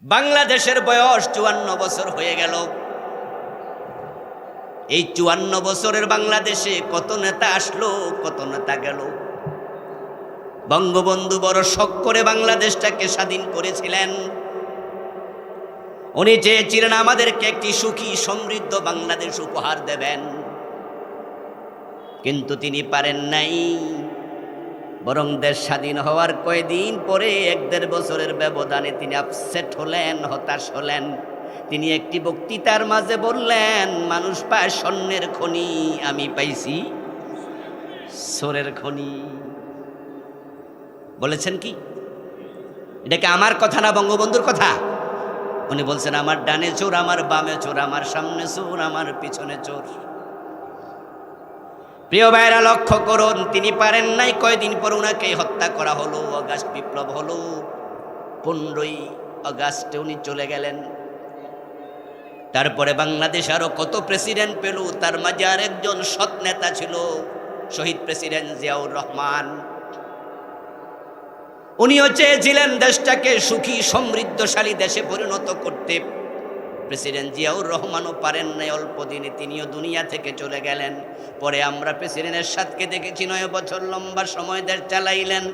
বাংলাদেশের বয়স 54 বছর হয়ে গেল। এই 54 বছরের বাংলাদেশে কত নেতা আসলো, কত নেতা গেল। বঙ্গবন্ধু বড় শখ করে বাংলাদেশটাকে স্বাধীন করেছিলেন। উনি চেয়েছিলেন আমাদেরকে একটি সুখী সমৃদ্ধ বাংলাদেশ উপহার দেবেন, কিন্তু তিনি পারেন নাই। বরং দেশ স্বাধীন হওয়ার কয়েকদিন পরে 1-1.5 বছরের ব্যবধানে তিনি আপসেট হলেন, হতাশ হলেন। তিনি একটি বক্তৃতার মাঝে বললেন, মানুষ পায় স্বর্ণের খনি, আমি পাইছি সোরের খনি। বলেছেন কি? এটাকে আমার কথা না, বঙ্গবন্ধুর কথা। উনি বলছেন, আমার ডানে চোর, আমার বামে চোর, আমার সামনে চোর, আমার পিছনে চোর। প্রিয় ভাইরা, লক্ষ্য করুন, তিনি পারেন নাই। কয়দিন পর উনাকে হত্যা করা হলো, অগাস্ট বিপ্লব হলো। 15ই অগাস্টে উনি চলে গেলেন। তারপরে বাংলাদেশ আরো কত প্রেসিডেন্ট পেল, তার মাঝে আর একজন সৎ নেতা ছিল, শহীদ প্রেসিডেন্ট জিয়াউর রহমান। উনিও চেয়েছিলেন দেশটাকে সুখী সমৃদ্ধশালী দেশে পরিণত করতে। প্রেসিডেন্ট জিয়াউর রহমানও পারেন নাই, অল্প দিনে তিনিও দুনিয়া থেকে চলে গেলেন। পরে আমরা প্রেসিডেন্টের সাথে দেখেছি 9 বছর লম্বা সময় দেশ চালাইলেন।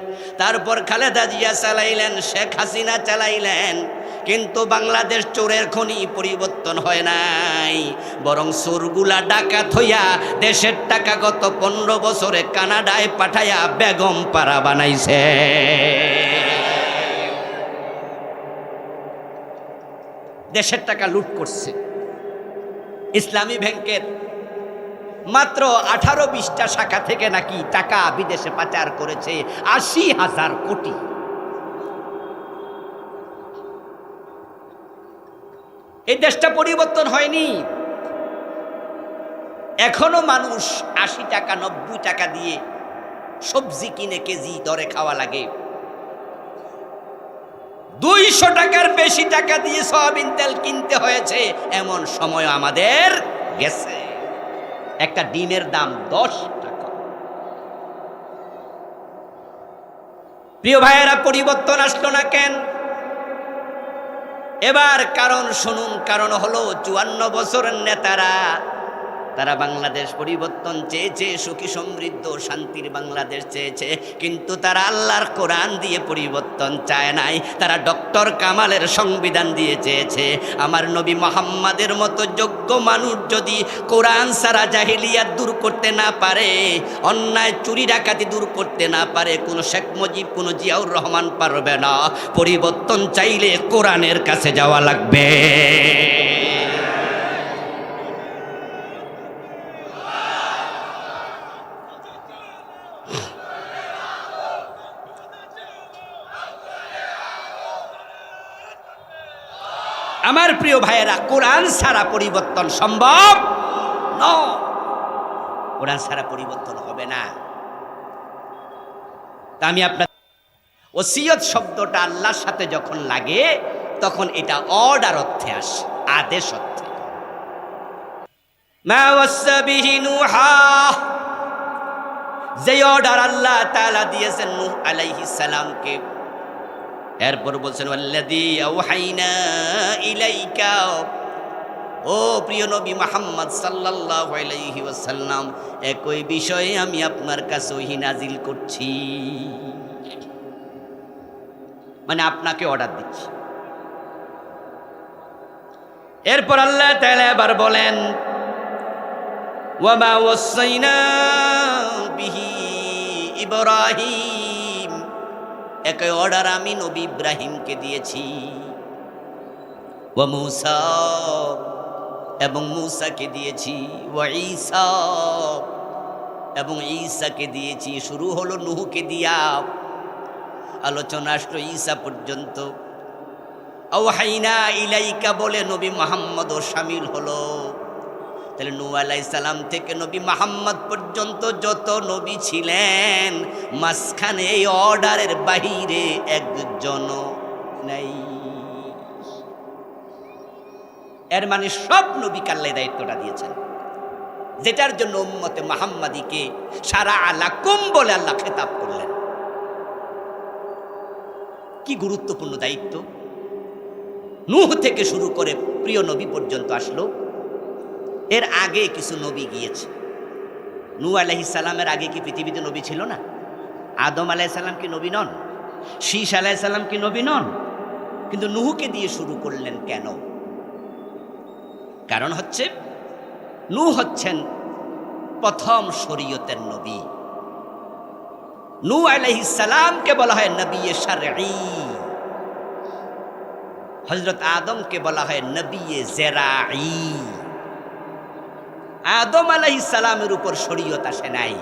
তারপর খালেদা জিয়া চালাইলেন, শেখ হাসিনা চালাইলেন। কিন্তু বাংলাদেশ চোরের খনি পরিবর্তন হয় নাই, বরং চোরগুলা ডাকাত হইয়া দেশের টাকা গত 15 বছরে কানাডায় পাঠাইয়া বেগম পাড়া বানাইছে। দেশের টাকা লুট করছে। ইসলামী ব্যাংকের মাত্র 18-20টা শাখা থেকে নাকি টাকা বিদেশে পাচার করেছে 80,000 কোটি। এই দেশটা পরিবর্তন হয়নি। এখনো মানুষ 80 টাকা 90 টাকা দিয়ে সবজি কিনে কেজি দরে খাওয়া লাগে। 200 টাকার বেশি টাকা দিয়ে সয়াবিন তেল কিনতে হয়েছে, এমন সময় আমাদের গেছে। একটা ডিমের দাম 10 টাকা। প্রিয় ভাইয়েরা, পরিবর্তন আসলো না কেন? এবার কারণ শুনুন। কারণ হলো 54 বছরের নেতারা, তারা বাংলাদেশ পরিবর্তন চেয়েছে, সুখী সমৃদ্ধ শান্তির বাংলাদেশ চেয়েছে, কিন্তু তারা আল্লাহর কোরআন দিয়ে পরিবর্তন চায় নাই। তারা ডক্টর কামালের সংবিধান দিয়ে চেয়েছে। আমার নবী মুহাম্মাদের মতো যোগ্য মানুষ যদি কোরআন ছাড়া জাহিলিয়াত দূর করতে না পারে, অন্যায় চুরি ডাকাতি দূর করতে না পারে, কোনো শেখ মুজিব, কোনো জিয়াউর রহমান পারবে না। পরিবর্তন চাইলে কোরআনের কাছে যাওয়া লাগবে। আমার প্রিয় ভাইয়েরা, কোরআন ছাড়া পরিবর্তন সম্ভব নয়। কোরআন ছাড়া পরিবর্তন হবে না। তা আমি আপনার ওসিয়ত শব্দটা আল্লাহর সাথে যখন লাগে, তখন এটা অর্ডার অর্থে আসে, আদেশ অর্থে। মা ওয়াসা বিহি নূহা, যে অর্ডার আল্লাহ তাআলা দিয়েছেন নূহ আলাইহিস সালামকে। এরপর বলছেন, ওয়াল্লাযী আওহাইনা ইলাইকা, ও প্রিয় নবী মুহাম্মদ সাল্লাল্লাহু আলাইহি ওয়াসাল্লাম, একই বিষয়ে আমি আপনার কাছে ওহী নাজিল করছি। মানে আপনাকে অর্ডার দিচ্ছি। এরপর আল্লাহ তাআলা এবার বলেন, ওয়া মা ওয়াসাইনা বিহি ইব্রাহিম, একই অর্ডার আমি নবী ইব্রাহিমকে দিয়েছি। ওয়া মূসা, এবং মূসাকে দিয়েছি। ওয়া ঈসা, এবং ঈসাকে দিয়েছি। শুরু হলো নূহকে দিয়া, আলোচনা আসলো ঈসা পর্যন্ত। আওহাইনা ইলাইকা বলে নবী মুহাম্মদও শামিল হলো। তাহলে নূহ আলাইহিস সালাম থেকে নবী মুহাম্মদ পর্যন্ত যত নবী ছিলেন, মাঝখানে এই অর্ডারের বাহিরে একজনও নাই। এর মানে সব নবীকে আল্লাহ দায়িত্বটা দিয়েছেন, যেটার জন্য উম্মতে মুহাম্মাদীকে সারা আলাকুম বলে আল্লাহ খেতাব করলেন। কি গুরুত্বপূর্ণ দায়িত্ব! নূহ থেকে শুরু করে প্রিয় নবী পর্যন্ত আসলো। এর আগে কিছু নবী গিয়েছে। নূহ আলাইহিস সালামের আগে কি পৃথিবীতে নবী ছিল না? আদম আলাইহিস সালাম কি নবী নন? শীশ আলাইহিস সালাম কি নবী নন? কিন্তু নূহকে দিয়ে শুরু করলেন কেন? কারণ হচ্ছে নূহ হচ্ছেন প্রথম শরীয়তের নবী। নূহ আলাইহিস সালামকে বলা হয় নবী শারঈ, হযরত আদমকে বলা হয় নবী জেরাঈ। আদম আলাইহিস সালামের উপর শরীয়ত আসে নাই।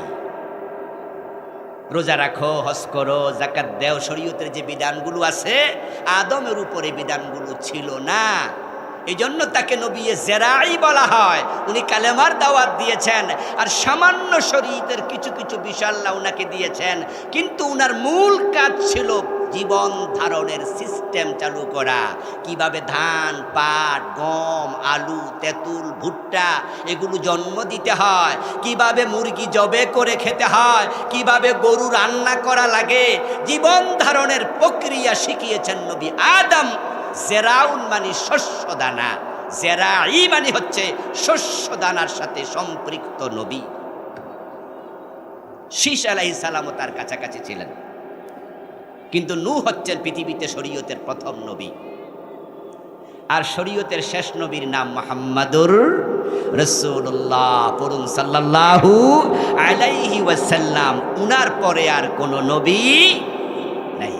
রোজা রাখো, হজ করো, যাকাত দাও, শরীয়তের যে বিধানগুলো আছে আদমের উপরে বিধানগুলো ছিল না। এই জন্য তাকে নবী জেরাঈ বলা হয়। উনি কালেমার দাওয়াত দিয়েছেন, আর সামান্য শরীয়তের কিছু কিছু বিষয় আল্লাহ উনাকে দিয়েছেন, কিন্তু উনার মূল কাজ ছিল জীবন ধারণের সিস্টেম চালু করা। কিভাবে ধান, পাট, গম, আলু, তেঁতুল, ভুট্টা এগুলো জন্ম দিতে হয়, কিভাবে মুরগি জবে করে খেতে হয়, কিভাবে গরু রান্না করা লাগে, জীবন ধারণের প্রক্রিয়া শিখিয়েছেন নবী আদম। জেরাউন মানে শস্য দানা, জেরাঈ মানে হচ্ছে শস্য দানার সাথে সম্পৃক্ত নবী। শীশ আলাইহিস সালামও তার কাছাকাছি ছিলেন। কিন্তু নূহ হচ্ছেন পৃথিবীতে শরীয়তের প্রথম নবী। আর শরীয়তের শেষ নবীর নাম মুহাম্মাদুর রাসূলুল্লাহ। পড়ুন সাল্লাল্লাহু আলাইহি ওয়াসাল্লাম। উনার পরে আর কোনো নবী নাই।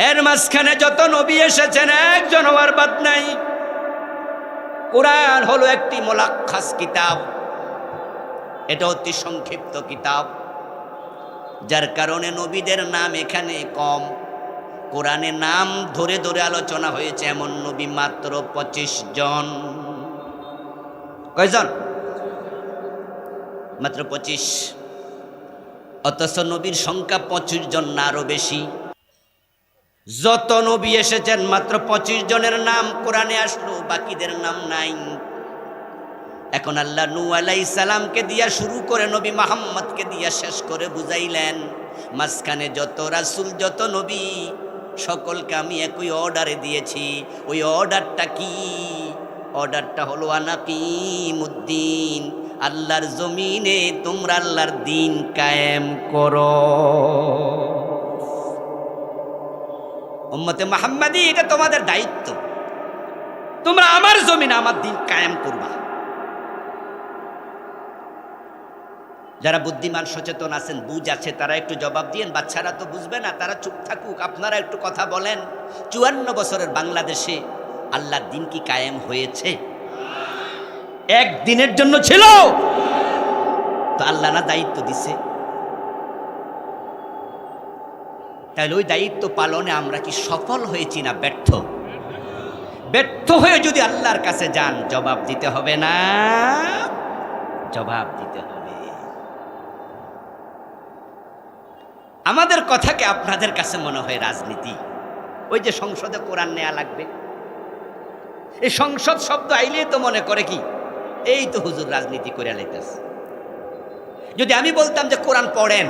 এর মাঝখানে যত নবী এসেছেন একজন হওয়ার বাদ নাই। কোরআন হলো একটি মুলাক্কাস কিতাব, এটা অতি সংক্ষিপ্ত কিতাব, যার কারণে নবীদের নাম এখানে কম। কোরআনে নাম ধরে ধরে আলোচনা হয়েছে এমন নবী মাত্র 25 জন। কয়জন? মাত্র 25। অথচ নবীর সংখ্যা 25 জন না আরো বেশি। যত নবী এসেছেন মাত্র 25 জনের নাম কোরআনে আসলো, বাকিদের নাম নাই। এখন আল্লাহ নূহ আলাইহিস সালামকে দিয়া শুরু করে নবী মুহাম্মদকে দিয়া শেষ করে বুঝাইলেন, মাঝখানে যত রাসূল, যত নবী, সকলকে আমি একই অর্ডারে দিয়েছি। ওই অর্ডারটা কি? অর্ডারটা হলো আনাকিমুদ্দিন, আল্লাহর জমিনে তোমরা আল্লাহর দিন কায়েম করো। উম্মতে মুহাম্মাদি, এটা তোমাদের দায়িত্ব। তোমরা আমার জমিনে আমার দিন কায়েম করবা। যারা বুদ্ধিমান সচেতন আছেন, বুঝ আছে, তারা একটু জবাব দিয়েন। বাচ্চারা তো বুঝবে না, তারা চুপ থাকুক, আপনারা একটু কথা বলেন। 54 বছরের বাংলাদেশে আল্লাহর দিন কি কায়েম হয়েছে? একদিনের জন্য ছিল তো আল্লাহ না দায়িত্ব দিছে? তাহলে ওই দায়িত্ব পালনে আমরা কি সফল হয়েছি না ব্যর্থ? ব্যর্থ হয়ে যদি আল্লাহর কাছে যান, জবাব দিতে হবে না? জবাব দিতে হবে। আমাদের কথাকে আপনাদের কাছে মনে হয় রাজনীতি। ওই যে সংসদে কোরআন নেওয়া লাগবে, এই সংসদ শব্দ আইলেই তো মনে করে কি এই তো হুজুর রাজনীতি করে লাইতেছে। যদি আমি বলতাম যে কোরআন পড়েন,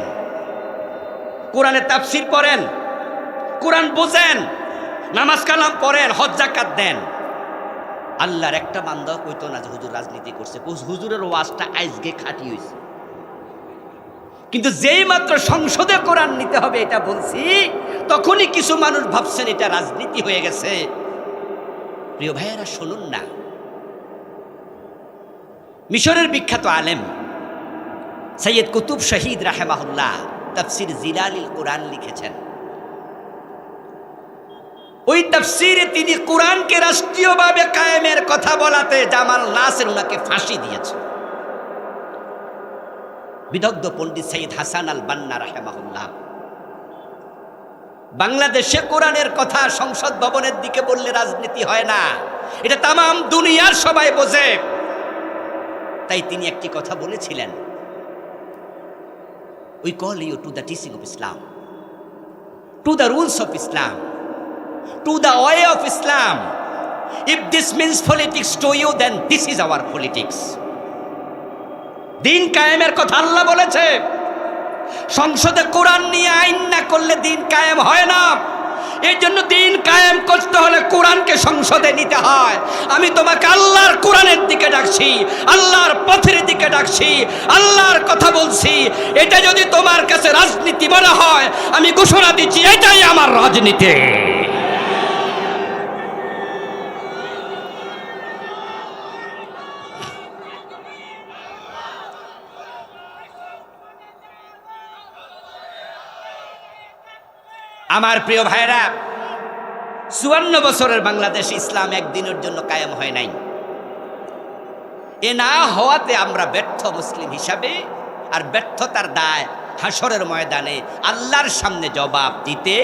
কোরআনের তাফসীর পড়েন, কোরআন বোঝেন, নামাজ কালাম পড়েন, হজ যাকাত দেন, আল্লাহর একটা বান্দাও কইতো না যে হুজুর রাজনীতি করছে। হুজুরের ওয়াজটা আজকে খাঁটি হয়েছে। কিন্তু যেই মাত্র সংসদে কোরআন নিতে হবে এটা বলছি, তখনই কিছু মানুষ ভাবছেন এটা রাজনীতি হয়ে গেছে। প্রিয় ভাইয়েরা শুনুন না, মিশরের বিখ্যাত আলেম সৈয়দ কুতুব শহীদ রাহেমাহুল্লাহ তাফসির জিলালিল কোরআন লিখেছেন। ওই তাফসিরে তিনি কোরআনকে রাষ্ট্রীয়ভাবে কায়েমের কথা বলাতে জামাল নাসির উনাকে ফাঁসি দিয়েছে। বিদগ্ধ পণ্ডিত সৈয়দ হাসান আল বান্না রাহেমাহুল্লাহ বাংলাদেশে কোরআনের কথা সংসদ ভবনের দিকে বললে রাজনীতি হয় না, এটা তামাম দুনিয়ার সবাই বোঝে। তাই তিনি একটি কথা বলেছিলেন, we call you to the teaching of Islam, to the rules of Islam, to the way of Islam. If this means politics to you, then this is our politics. দিন কায়েমের কথা আল্লাহ বলেছে। সংসদে কোরআন নিয়ে আইন না করলে দিন কায়েম হয় না। এই জন্য দিন কায়েম করতে হলে কোরআনকে সংসদে নিতে হয়। আমি তোমাকে আল্লাহর কোরআনের দিকে ডাকছি, আল্লাহর পথের দিকে ডাকছি, আল্লাহর কথা বলছি। এটা যদি তোমার কাছে রাজনীতি মনে হয়, আমি ঘোষণা দিচ্ছি এটাই আমার রাজনীতি। আমার প্রিয় ভাইরা, 54 বছরের বাংলাদেশ ইসলাম একদিনের জন্য কায়েম হয় নাই। এ না হওয়াতে আমরা ব্যর্থ মুসলিম হিসাবে, আর ব্যর্থতার দায় হাসরের ময়দানে আল্লাহর সামনে জবাব দিতে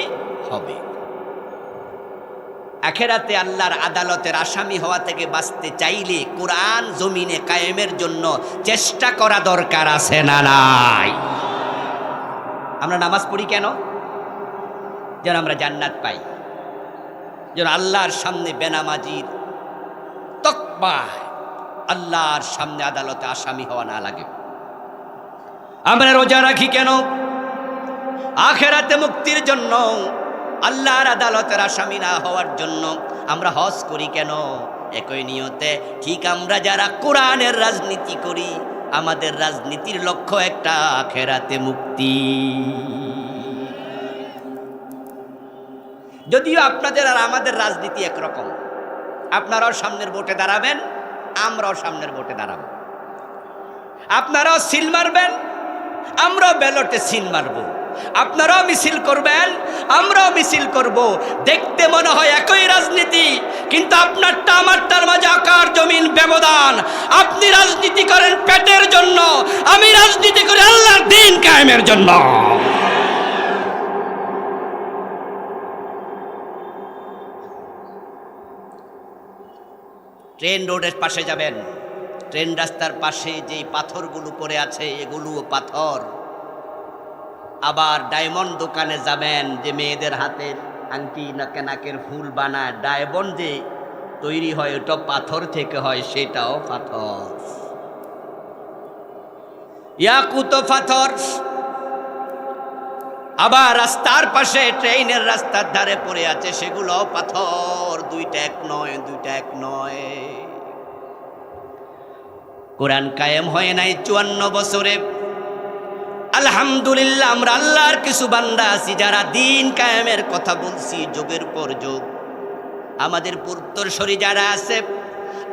হবে। আখেরাতে আল্লাহর আদালতের আসামি হওয়া থেকে বাঁচতে চাইলে কোরআন জমিনে কায়েমের জন্য চেষ্টা করা দরকার আছে না নাই? আমরা নামাজ পড়ি কেন? যেন আমরা জান্নাত পাই, যেন আল্লাহর সামনে বেনামাজির তকবায় আল্লাহর সামনে আদালতে আসামি হওয়া না লাগে। আমরা রোজা রাখি কেন? আখেরাতে মুক্তির জন্য, আল্লাহর আদালতের আসামি না হওয়ার জন্য। আমরা হজ করি কেন? একই নিয়তে। ঠিক আমরা যারা কোরআনের রাজনীতি করি, আমাদের রাজনীতির লক্ষ্য একটা, আখেরাতে মুক্তি। যদিও আপনাদের আর আমাদের রাজনীতি একরকম। আপনারাও সামনের ভোটে দাঁড়াবেন, আমরাও সামনের ভোটে দাঁড়াবো। আপনারাও সিল মারবেন, আমরাও ব্যালটে সিল মারব। আপনারাও মিছিল করবেন, আমরাও মিছিল করব। দেখতে মনে হয় একই রাজনীতি, কিন্তু আপনারটা আমারটার মাঝে আকার জমিন ব্যবধান। আপনি রাজনীতি করেন পেটের জন্য, আমি রাজনীতি করি আল্লাহর দ্বীন কায়েমের জন্য। ট্রেন রোডের পাশে যাবেন, ট্রেন রাস্তার পাশে যে পাথরগুলো পড়ে আছে এগুলোও পাথর। আবার ডায়মন্ড দোকানে যাবেন, যে মেয়েদের হাতের আংটি নাকের ফুল বানায়, ডায়মন্ড যে তৈরি হয় ওটা পাথর থেকে হয়, সেটাও পাথর, ইয়াকুত পাথর। আবার রাস্তার পাশে ট্রেনের রাস্তার ধারে পড়ে আছে, সেগুলো পাথর। দুইটা এক নয়, দুইটা এক নয়। কোরআন কায়েম হয় নাই 54 বছরে। আলহামদুলিল্লাহ, আমরা আল্লাহর কিছু বান্দা আছি যারা দিন কায়েমের কথা বলছি যুগের পর যুগ। আমাদের পূর্বসূরি যারা আছে,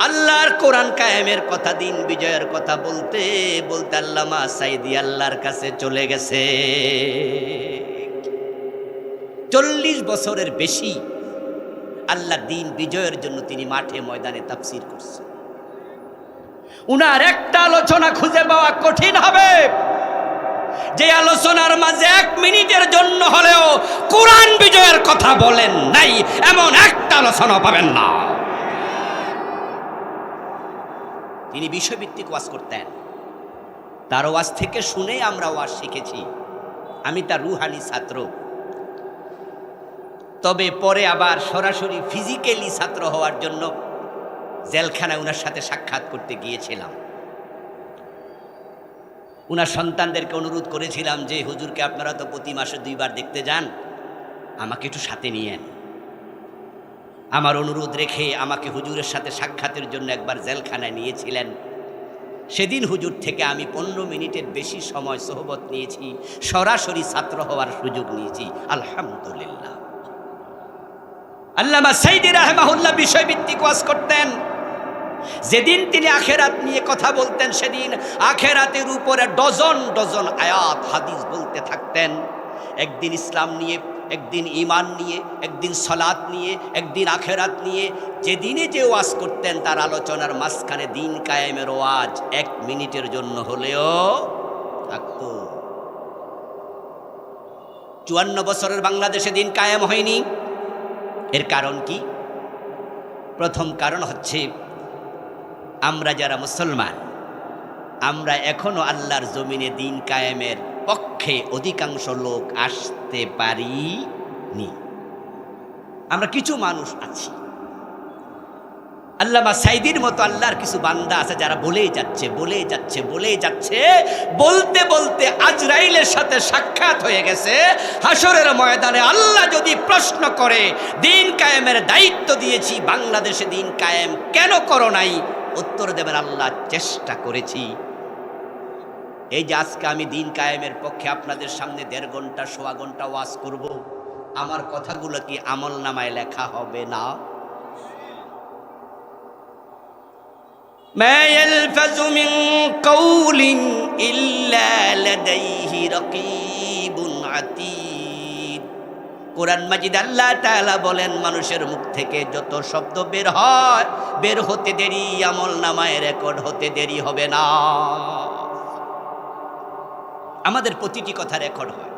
আল্লাহর কোরআন কায়েমের কথা, দিন বিজয়ের কথা বলতে বলতে আল্লামা সাইদি আল্লাহর কাছে চলে গেছে। 40 বছরের বেশি আল্লাহ দিন বিজয়ের জন্য তিনি মাঠে ময়দানে তাফসীর করছেন। উনার একটা আলোচনা খুঁজে পাওয়া কঠিন হবে, যে আলোচনার মাঝে 1 মিনিটের জন্য হলেও কোরআন বিজয়ের কথা বলেন নাই, এমন একটা আলোচনা পাবেন না। তিনি বিষয়ভিত্তিক ওয়াজ করতেন। তার ওয়াজ থেকে শুনে আমরা ওয়াজ শিখেছি। আমি তার রুহানি ছাত্র। তবে পরে আবার সরাসরি ফিজিক্যালি ছাত্র হওয়ার জন্য জেলখানায় উনার সাথে সাক্ষাৎ করতে গিয়েছিলাম। উনার সন্তানদেরকে অনুরোধ করেছিলাম যে হুজুরকে আপনারা তো প্রতি মাসে 2 বার দেখতে যান, আমাকে একটু সাথে নিয়েন। আমার অনুরোধ রেখে আমাকে হুজুরের সাথে সাক্ষাতের জন্য একবার জেলখানায় নিয়েছিলেন। সেদিন হুজুর থেকে আমি 15 মিনিটের বেশি সময় সোহবত নিয়েছি, সরাসরি ছাত্র হওয়ার সুযোগ নিয়েছি। আলহামদুলিল্লাহ। আল্লামা সাইদি রাহমাহুল্লাহ বিষয়ভিত্তিক ওয়াজ করতেন। যেদিন তিনি আখেরাত নিয়ে কথা বলতেন, সেদিন আখেরাতের উপরে ডজন ডজন আয়াত হাদিস বলতে থাকতেন। একদিন ইসলাম নিয়ে, একদিন ঈমান নিয়ে, একদিন সালাত নিয়ে, একদিন আখেরাত নিয়ে। যেদিনে যে ওয়াজ করতেন তার আলোচনার মাঝখানে দিন কায়েমের ওয়াজ 1 মিনিটের জন্য হলেও থাকত। 54 বছরের বাংলাদেশে দিন কায়েম হয়নি। এর কারণ কি? প্রথম কারণ হচ্ছে আমরা যারা মুসলমান, আমরা এখনো আল্লাহর জমিনে দিন কায়েমের পক্ষে অধিকাংশ লোক আসতে পারিনি। আমরা কিছু মানুষ আছি। আল্লামা সাইদির মতো আল্লাহর কিছু বান্দা আছে যারা বলেই যাচ্ছে বলতে বলতে আজরাইলের সাথে সাক্ষাৎ হয়ে গেছে। হাসরের ময়দানে আল্লাহ যদি প্রশ্ন করে, দিন কায়েমের দায়িত্ব দিয়েছি, বাংলাদেশে দিন কায়েম কেন করো নাই? উত্তর দেবেন, আল্লাহ চেষ্টা করেছি। এই যে আজকে আমি দিন কায়েমের পক্ষে আপনাদের সামনে 1.5 ঘন্টা 1.25 ঘন্টা ওয়াজ করব, আমার কথাগুলো কি আমল নামায় লেখা হবে না? মা ইয়ালফাযু মিন কাওলিন ইল্লা লাদাইহি রাকীবুন আতীদ। কোরআন মাজিদ আল্লাহ তাআলা বলেন, মানুষের মুখ থেকে যত শব্দ বের হতে দেরি, আমল নামায় রেকর্ড হতে দেরি হবে না। আমাদের প্রতিটি কথা রেকর্ড হয়।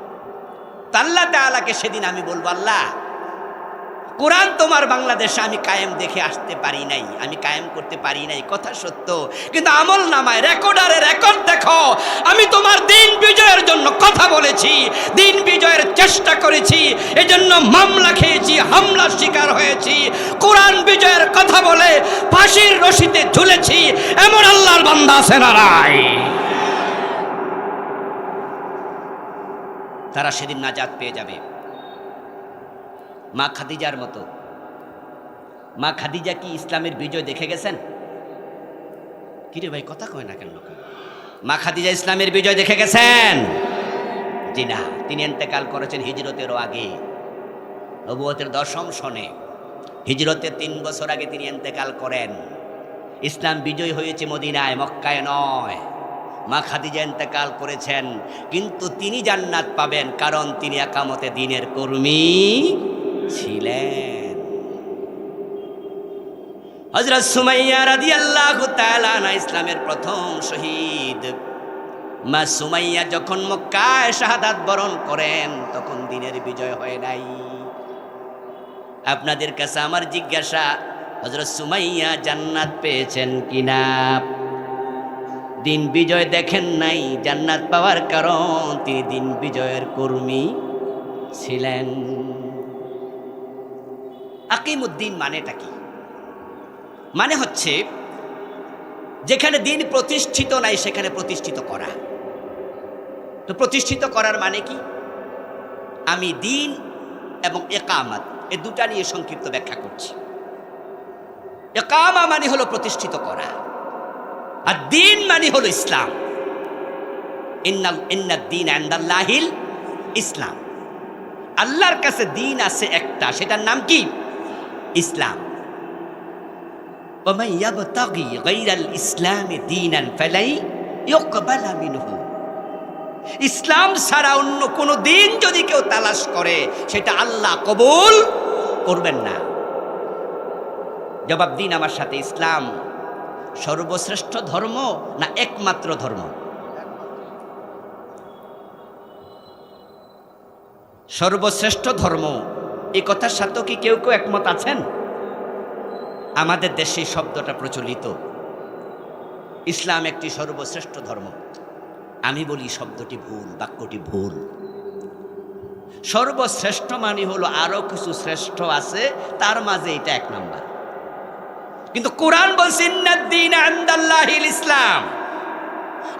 আল্লাহ তাআলাকে সেদিন আমি বলবো, আল্লাহ কোরআন তোমার বাংলাদেশে আমি কায়েম দেখে আসতে পারি নাই, আমি কায়েম করতে পারি নাই, কথা সত্য, কিন্তু আমল নামায় রেকর্ডারে রেকর্ড দেখো, আমি তোমার দিন বিজয়ের জন্য কথা বলেছি, দিন বিজয়ের চেষ্টা করেছি, এজন্য মামলা খেয়েছি, হামলার শিকার হয়েছি, কোরআন বিজয়ের কথা বলে ফাঁসির রশিতে ঝুলেছি, এমন আল্লাহর বান্দা আছে না নাই? তারা সেদিন নাজাত পেয়ে যাবে। মা খাদিজার মতো। মা খাদিজা কি ইসলামের বিজয় দেখে গেছেন? কিরে ভাই কথা কয় না কেন? মা খাদিজা ইসলামের বিজয় দেখে গেছেন? জি না, তিনি ইন্তেকাল করেছেন হিজরতেরও আগে, নবুয়তের 10ম সনে। হিজরতের 3 বছর আগে তিনি ইন্তেকাল করেন। ইসলাম বিজয় হয়েছে মদিনায়, মক্কায় নয়। মা খাদিজা ইন্তেকাল করেছেন, কিন্তু তিনি জান্নাত পাবেন, কারণ তিনি একামতে দ্বীনের কর্মী ছিলেন। হযরত সুমাইয়া রাদিয়াল্লাহু তাআলা আনহা ইসলামের প্রথম শহীদ। মা সুমাইয়া যখন মক্কায় শাহাদাত বরণ করেন, তখন দ্বীনের বিজয় হয় নাই। আপনাদের কাছে আমার জিজ্ঞাসা, হযরত সুমাইয়া জান্নাত পেয়েছেন কিনা? দিন বিজয় দেখেন নাই, জান্নাত পাওয়ার কারণ তিনি দিন বিজয়ের কর্মী ছিলেন। আকিমুদ্দিন মানেটা কি? মানে হচ্ছে যেখানে দিন প্রতিষ্ঠিত নাই সেখানে প্রতিষ্ঠিত করা। তো প্রতিষ্ঠিত করার মানে কি? আমি দিন এবং ইকামাত এই দুটা নিয়ে সংক্ষিপ্ত ব্যাখ্যা করছি। ইকামা মানে হলো প্রতিষ্ঠিত করা, আর দিন মানে হলো ইসলাম। ইন্নাদ দীন ইনদাল্লাহিল ইসলাম। আল্লাহর কাছে দিন আছে একটা, সেটার নাম কি? ইসলাম। ওয়া মান ইয়াবতাগি গায়রাল ইসলামি দীনান ফালাই ইউকবালা মিনহু। ইসলাম ছাড়া অন্য কোনো দিন যদি কেউ তালাশ করে, সেটা আল্লাহ কবুল করবেন না। জবাব দিন আমার সাথে, ইসলাম সর্বশ্রেষ্ঠ ধর্ম না একমাত্র ধর্ম? সর্বশ্রেষ্ঠ ধর্ম, এই কথার সাথে কি কেউ কেউ একমত আছেন? আমাদের দেশে শব্দটা প্রচলিত, ইসলাম একটি সর্বশ্রেষ্ঠ ধর্ম। আমি বলি শব্দটি ভুল, বাক্যটি ভুল। সর্বশ্রেষ্ঠ মানে হলো আরো কিছু শ্রেষ্ঠ আছে, তার মাঝে এটা 1 নাম্বার। কিন্তু কোরআন বলছে ইন্নাদ দীন ইনদাল্লাহিল ইসলাম।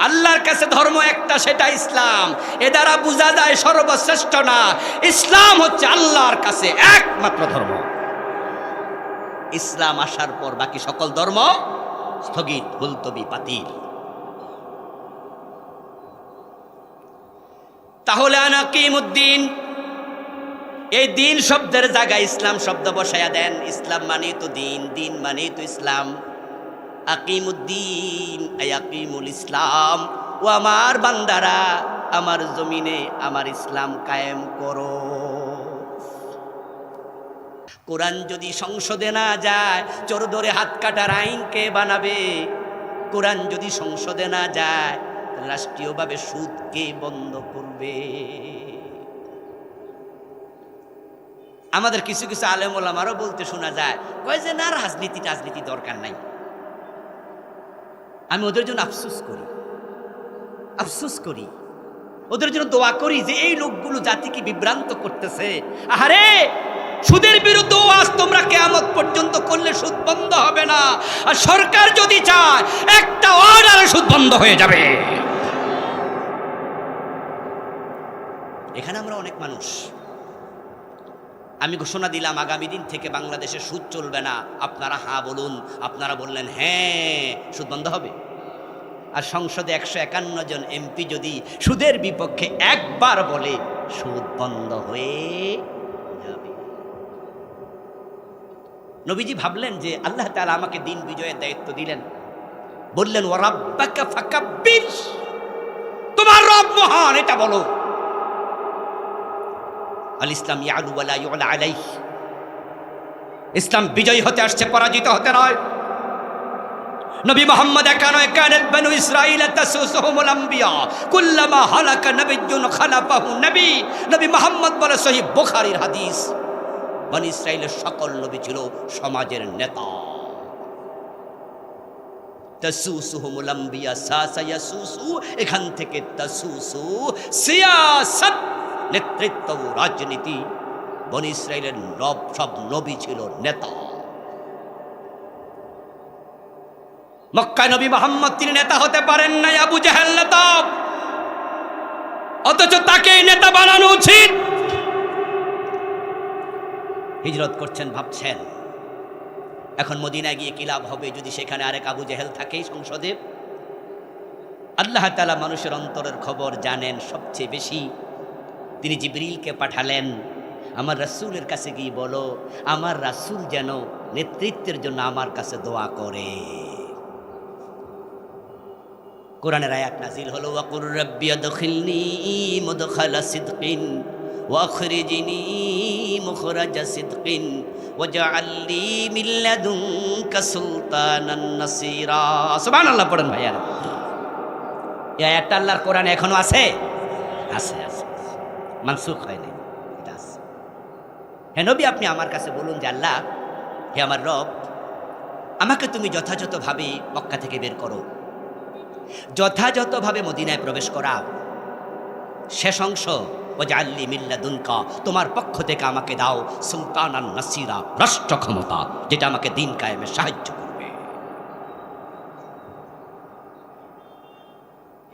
আল্লাহর কাছে ধর্ম একটা, সেটা ইসলাম। এ দ্বারা বোঝা যায় সর্বশ্রেষ্ঠ না, ইসলাম হচ্ছে আল্লাহর কাছে একমাত্র ধর্ম। ইসলাম আসার পর বাকি সকল ধর্ম স্থগিত, মুলতবি, বাতিল। তাহলে আনাকিমুদ্দিন, এই দিন শব্দের জায়গায় ইসলাম শব্দ বসায়া দেন। ইসলাম মানে তো দিন, দিন মানে তো ইসলাম। আকিমুদ্দিন আই আকিমুল ইসলাম। ও আমার বান্দারা, আমার জমিনে আমার ইসলাম কায়েম করো। কোরআন যদি সংসদে না যায়, চোর ধরে হাত কাটার আইন কে বানাবে? কোরআন যদি সংসদে না যায়, রাষ্ট্রীয়ভাবে সুদ কে বন্ধ করবে? আমাদের কিছু কিছু আলেম ওলামারও বলতে শোনা যায়, কয় যে না, রাজনীতি দরকার নাই। আমি ওদের জন্য আফসোস করি, ওদের জন্য দোয়া করি যে এই লোকগুলো জাতিকে বিভ্রান্ত করতেছে। আহারে, সুদের বিরুদ্ধে ওয়াজ তোমরা কিয়ামত পর্যন্ত করলে সুদ বন্ধ হবে না। আর সরকার যদি চায় একটা অর্ডারে সুদ বন্ধ হয়ে যাবে। এখানে আমরা অনেক মানুষ, আমি ঘোষণা দিলাম আগামী দিন থেকে বাংলাদেশে সুদ চলবে না, আপনারা হ্যাঁ বলুন। আপনারা বললেন হ্যাঁ, সুদ বন্ধ হবে। আর সংসদে 151 জন এমপি যদি সুদের বিপক্ষে একবার বলে, সুদ বন্ধ হয়ে যাবে। নবীজি ভাবলেন যে আল্লাহ তাআলা আমাকে দিন বিজয়ের দায়িত্ব দিলেন, বললেন ওয়া রাব্বাকা ফাকাব্বির, তোমার রব মহান এটা বলো। আল ইসলাম ইয়ালু ওয়া লা ইউলা আলাইহি, ইসলাম বিজয়ী হতে আসছে, পরাজিত হতে নয়। নবী মুহাম্মদ একানয় কানাত বানু ইসরাঈল তাসুসুহুমুল আম্বিয়া কুল্লামা হালাকা নাবিয়্যুন খালাফাহু নবী। নবী মুহাম্মদ বলে, সহিহ বুখারীর হাদিস, বনি ইসরাঈলের সকল নবী ছিল সমাজের নেতা। তাসুসুহুমুল আম্বিয়া সাসা ইয়াসুসু, এখান থেকে তাসুসু সিয়াসাত, নেতৃত্ব, রাজনীতি। বনি ইসরাঈলের সব নবী ছিল নেতা। মক্কায় নবী মুহাম্মদ তিনি নেতা হতে পারেন নাই, আবু জাহেল নেতা, অথচ তাকেই নেতা বানানো উচিত। হিজরত করছেন, ভাবছেন এখন মদিনায় গিয়ে কি লাভ হবে যদি সেখানে আরেক আবু জাহেল থাকে সংসদে। আল্লাহ তাআলা মানুষের অন্তরের খবর জানেন সবচেয়ে বেশি। তিনি জিবরিলকে পাঠালেন, আমার রাসূলের কাছে গিয়ে বলো আমার রাসূল যেন নেতৃত্বের জন্য আমার কাছে দোয়া করে। কোরআনের আয়াত নাজিল হলো, ওয়াকুর রাব্বি আদখিলনি মুদখালা সিদকিন ওয়া আখরিজনি মুখরাজা সিদকিন ওয়াজআল লি মিন লাদুনকা সুলতানান নাসীরা। সুবহানাল্লাহ পড়েন ভাইয়া। এই আয়াতটা আল্লাহর কোরআনে এখনো আছে, আছে আছে, মানসুখ হয়নি, এটা আছে। হে নবী, আপনি আমার কাছে বলুন যে আল্লাহ, হে আমার রব, আমাকে তুমি যথাযথভাবে মক্কা থেকে বের করো, যথাযথভাবে মদিনায় প্রবেশ করাও। শেষ অংশ, ওয়াজআল লি মিন লাদুনকা, তোমার পক্ষ থেকে আমাকে দাও সুলতানান নাসীরা, রাষ্ট্র ক্ষমতা, যেটা আমাকে দিন কায়েমে সাহায্য করবে।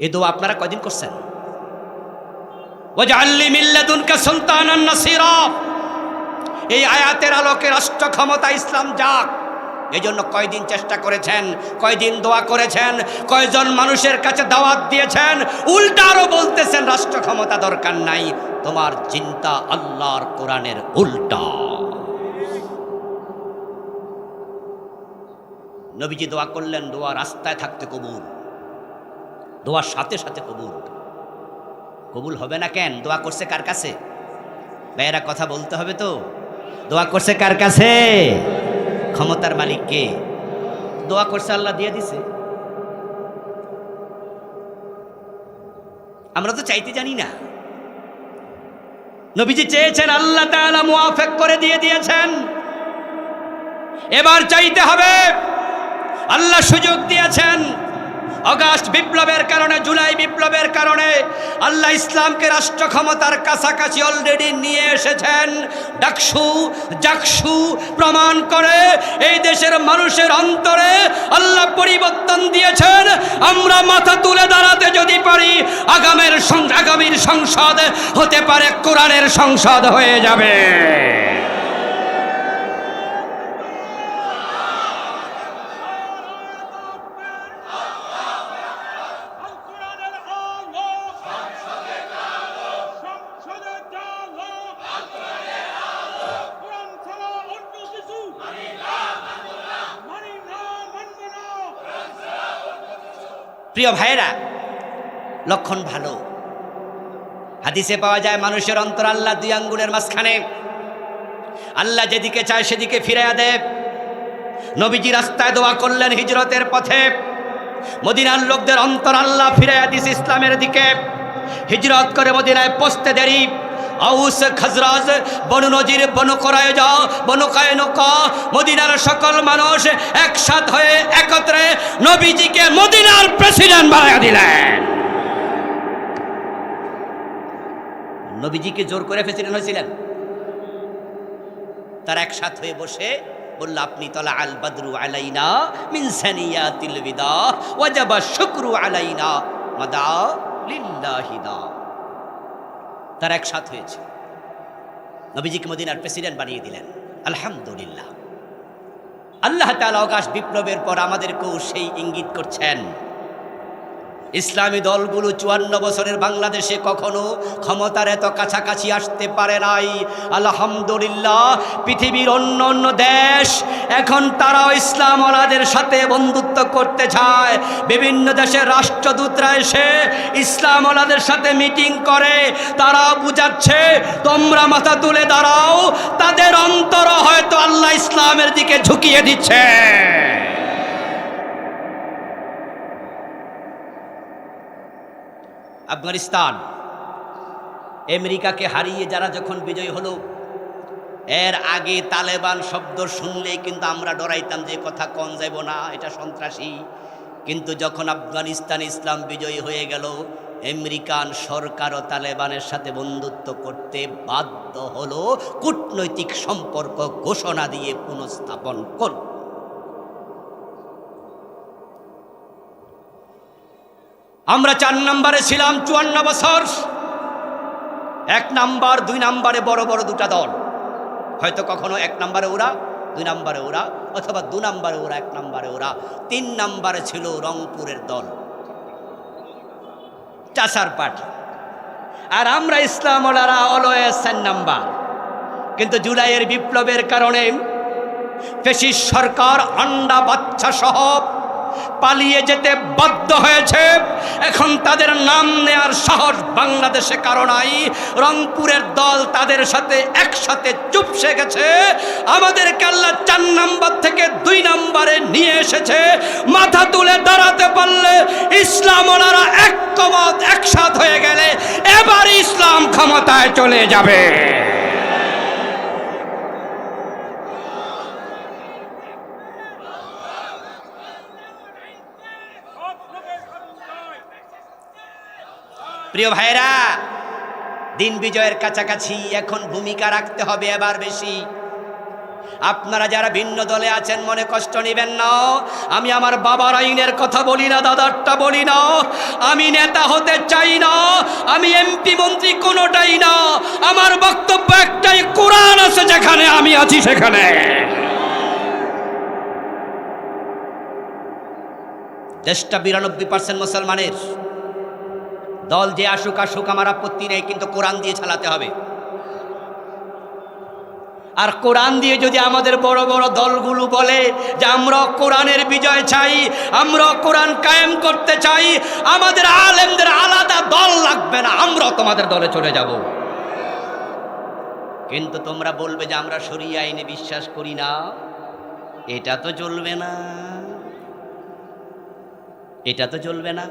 এই দোয়া আপনারা কয়দিন করছেন? ওয়াজআল লি মিন লাদুনকা সুলতানান নাসীরা, এই আয়াতের আলোকে রাষ্ট্র ক্ষমতা ইসলাম যাক, এই জন্য কয়দিন চেষ্টা করেছেন, কয়দিন দোয়া করেছেন, কয়জন মানুষের কাছে দাওয়াত দিয়েছেন, উল্টা আরো বলতেছেন রাষ্ট্র ক্ষমতা দরকার নাই। তোমার চিন্তা আল্লাহর কোরআনের উল্টা। নবীজি দোয়া করলেন, দোয়া রাস্তায় থাকতে কবুল, দোয়ার সাথে সাথে কবুল। কবুল হবে না কেন? দোয়া করছে কার কাছে? ভাইয়েরা কথা বলতে হবে তো। দোয়া করছে কার কাছে? ক্ষমতার মালিককে। দোয়া করছে, আল্লাহ দিয়ে দিছে। আমরা তো চাইতে জানি না। নবীজি চেয়েছেন, আল্লাহ তাআলা মুআফিক করে দিয়ে দিয়েছেন। এবার চাইতে হবে। আল্লাহ সুযোগ দিয়েছেন। আগস্ট বিপ্লবের কারণে, জুলাই বিপ্লবের কারণে আল্লাহ ইসলামকে রাষ্ট্র ক্ষমতার কাছাকাছি অলরেডি নিয়ে এসেছেন। ডাকসু জাকসু প্রমাণ করে এই দেশের মানুষের অন্তরে আল্লাহ পরিবর্তন দিয়েছেন। আমরা মাথা তুলে দাঁড়াতে যদি পারি, আগামীর সংসদ হতে পারে কোরআনের সংসদ হয়ে যাবে। প্রিয় ভাইয়েরা, লক্ষণ ভালো। হাদিসে পাওয়া যায় মানুষের অন্তর আল্লাহ দুই আঙ্গুলের মাঝখানে। আল্লাহ যেদিকে চায় সেদিকে ফিরাইয়া দেয়। নবীজি রাস্তায় দোয়া করলেন হিজরতের পথে, মদিনার লোকদের অন্তর আল্লাহ ফিরাইয়া দিছে ইসলামের দিকে। হিজরত করে মদিনায় পৌঁছতে দেরি, আউস খাজরাজ, বনু নজির, বনু কুরাইজা, বনু কায়নুকা, মদিনার সকল মানুষ একসাথ হয়ে একত্রে নবীজিকে মদিনার প্রেসিডেন্ট বানায়া দিলেন। নবীজিকে জোর করে প্রেসিডেন্ট হয়েছিলেন? তারা একসাথ হয়ে বসে বলল, আপনি তলা আল বদরু আলাইনা মিন সানিয়াতিল বিদা ওয়াজাবা শুকরু আলাইনা মাদা লিল্লাহি দা। তারা একসাথ হয়েছে, নবীজিকে মদিনার প্রেসিডেন্ট বানিয়ে দিলেন। আলহামদুলিল্লাহ। আল্লাহ তাআলা আকাশ বিপ্লবের পর আমাদেরকেও সেই ইঙ্গিত করছেন, ইসলামী দলগুলো 54 বছরের বাংলাদেশে কখনো ক্ষমতার এত কাছাকাছি আসতে পারে নাই। আলহামদুলিল্লাহ, পৃথিবীর অন্য অন্য দেশ এখন তারাও ইসলামওয়ালাদের সাথে বন্ধুত্ব করতে চায়। বিভিন্ন দেশের রাষ্ট্রদূতরা এসে ইসলামওয়ালাদের সাথে মিটিং করে, তারা বুঝাচ্ছে তোমরা মাথা তুলে দাঁড়াও, তাদের অন্তর হয়তো আল্লাহ ইসলামের দিকে ঝুঁকিয়ে দিচ্ছে। আফগানিস্তান আমেরিকাকে হারিয়ে যারা যখন বিজয় হলো, এর আগে তালেবান শব্দ শুনলেই কিন্তু আমরা ডরাইতাম যে কথা কন যাব না, এটা সন্ত্রাসী। কিন্তু যখন আফগানিস্তান ইসলাম বিজয়ী হয়ে গেল, আমেরিকান সরকারও তালেবানের সাথে বন্ধুত্ব করতে বাধ্য হলো, কূটনৈতিক সম্পর্ক ঘোষণা দিয়ে পুনঃস্থাপন করল। আমরা 4 নম্বরে ছিলাম 54 বছর। 1 নাম্বার 2 নাম্বারে বড় বড় দুটা দল, হয়তো কখনো 1 নম্বরে ওরা, 2 নম্বরে ওরা, অথবা 2 নম্বরে ওরা, 1 নম্বরে ওরা। 3 নম্বরে ছিল রংপুরের দল, চাষার পার্টি। আর আমরা ইসলামওয়ালারা অলওয়েজ 4 নাম্বার। কিন্তু জুলাইয়ের বিপ্লবের কারণে ফ্যাসিস্ট সরকার আন্ডা বাচ্চা সহ পালিয়ে যেতে বাধ্য হয়েছে। এখন তাদের নাম নেয়ার সাহস বাংলাদেশে কারো নাই। রংপুরের দল তাদের সাথে একসাথে চুপসে গেছে। আমাদের আল্লাহ 4 নাম্বার থেকে 2 নম্বরে নিয়ে এসেছে। মাথা তুলে দাঁড়াতে পারলে, ইসলামওয়ালারা ঐক্যমত একসাথ হয়ে গেলে এবার ইসলাম ক্ষমতায় চলে যাবে। প্রিয় ভাইরা, দিন বিজয়ের কাছাকাছি, এখন ভূমিকা রাখতে হবে এবার বেশি। আপনারা যারা ভিন্ন দলে আছেন মনে কষ্ট নেবেন না। আমি আমার বাবার আইনের কথা বলি না, দাদারটা বলি না। আমি নেতা হতে চাই না, আমি এমপি মন্ত্রী কোনোটাই না। আমার বক্তব্য একটাই, কোরআন আছে যেখানে, আমি আছি সেখানে। দেশটা 92% মুসলমানের। দল যে আসুক আসুক আমার আপত্তি নেই, কিন্তু কোরআন দিয়ে চালাতে হবে। আর কোরআন দিয়ে যদি আমাদের বড় বড় দলগুলো বলে যে আমরা কোরআনের বিজয় চাই, আমরা কোরআন কায়েম করতে চাই, আমাদের আলেমদের আলাদা দল লাগবে না, আমরা তোমাদের দলে চলে যাব। কিন্তু তোমরা বলবে যে আমরা শরিয়া আইনে বিশ্বাস করি না, এটা তো চলবে না, এটা তো চলবে না।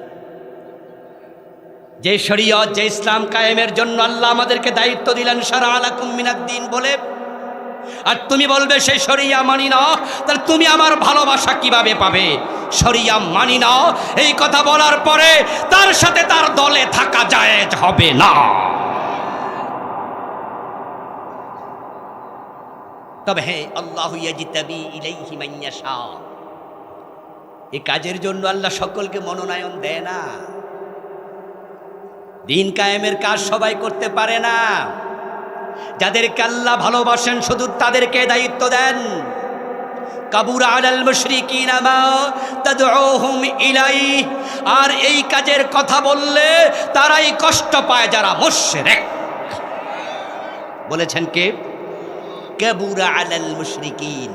যে শরীয়ত, যে ইসলাম কায়েমের জন্য আল্লাহ আমাদেরকে দায়িত্ব দিলেন, শারা আলাকুম মিনাদ-দ্বীন বলে, আর তুমি বলবে সেই শরিয়া মানি না, তাহলে তুমি আমার ভালোবাসা কিভাবে পাবে? শরিয়া মানি না এই কথা বলার পরে তার সাথে তার দলে থাকা জায়েজ হবে না। তবে হে আল্লাহু ইয়াজতাবি ইলাইহি মান ইয়াশা, এই কাজের জন্য আল্লাহ সকলকে মনোনয়ন দেয় না। দিন কায়েমের কাজ সবাই করতে পারে না। যাদেরকে আল্লাহ ভালোবাসেন শুধু তাদেরকে দায়িত্ব দেন। কাবুরা আলাল মুশরিকিনা মা তাদউহুম ইলাইহি, আর এই কাজের কথা বললে তারাই কষ্ট পায় যারা মুশরিক। বলেছেন কে? কাবুরা আলাল মুশরিকিন,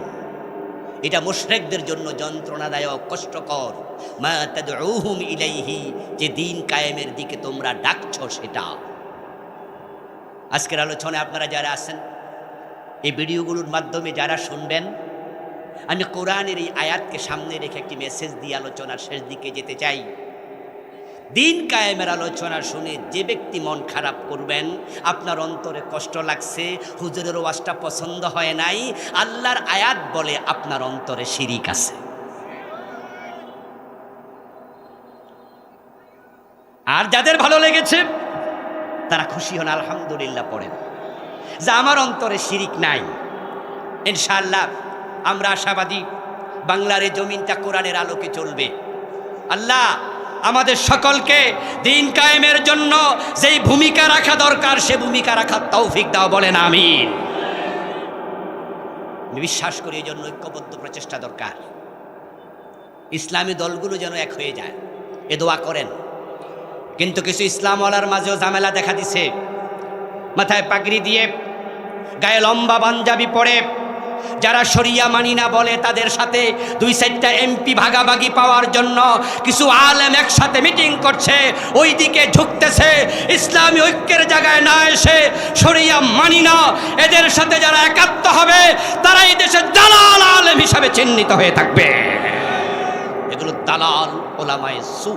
এটা মুশরিকদের জন্য যন্ত্রণাদায়ক, কষ্টকর। মা তাদউহুম ইলাইহি, যে দিন কায়েমের দিকে তোমরা ডাকছো সেটা। আজকের আলোচনায় আপনারা যারা আছেন, এই ভিডিওগুলোর মাধ্যমে যারা শুনবেন, আমি কোরআনের এই আয়াতকে সামনে রেখে একটি মেসেজ দিয়ে আলোচনার শেষ দিকে যেতে চাই। দিন কায়েমের আলোচনা শুনে যে ব্যক্তি মন খারাপ করবেন, আপনার অন্তরে কষ্ট লাগছে, হুজুরের ওয়াজটা পছন্দ হয় নাই, আল্লাহর আয়াত বলে আপনার অন্তরে শিরিক আছে। আর যাদের ভালো লেগেছে তারা খুশি হন, আলহামদুলিল্লাহ পড়েন যে আমার অন্তরে শিরিক নাই। ইনশাআল্লাহ আমরা আশাবাদী বাংলার এই জমিনটা কোরআনের আলোকে চলবে। আল্লাহ আমাদের সকলকে দিন কায়েমের জন্য যেই ভূমিকা রাখা দরকার সে ভূমিকা রাখার তৌফিক দাও, বলেন আমিন। আমি বিশ্বাস করি এই জন্য ঐক্যবদ্ধ প্রচেষ্টা দরকার। ইসলামী দলগুলো যেন এক হয়ে যায়, এ দোয়া করেন। কিন্তু কিছু ইসলামওয়ালার মাঝেও ঝামেলা দেখা দিছে। মাথায় পাগড়ি দিয়ে, গায়ে লম্বা পাঞ্জাবি পরে যারা শরিয়া মানি না বলে, তাদের সাথে 2-4টা এমপি ভাগাভাগি পাওয়ার জন্য কিছু আলেম একসাথে মিটিং করছে, ওই দিকে ঝুঁকতেছে। ইসলামী ঐক্যের জায়গায় না এসে শরিয়া মানি না, এদের সাথে যারা একাত্ম হবে তারা এই দেশের দালাল আলেম হিসাবে চিহ্নিত হয়ে থাকবে। এগুলো দালাল ওলামায়ে সু।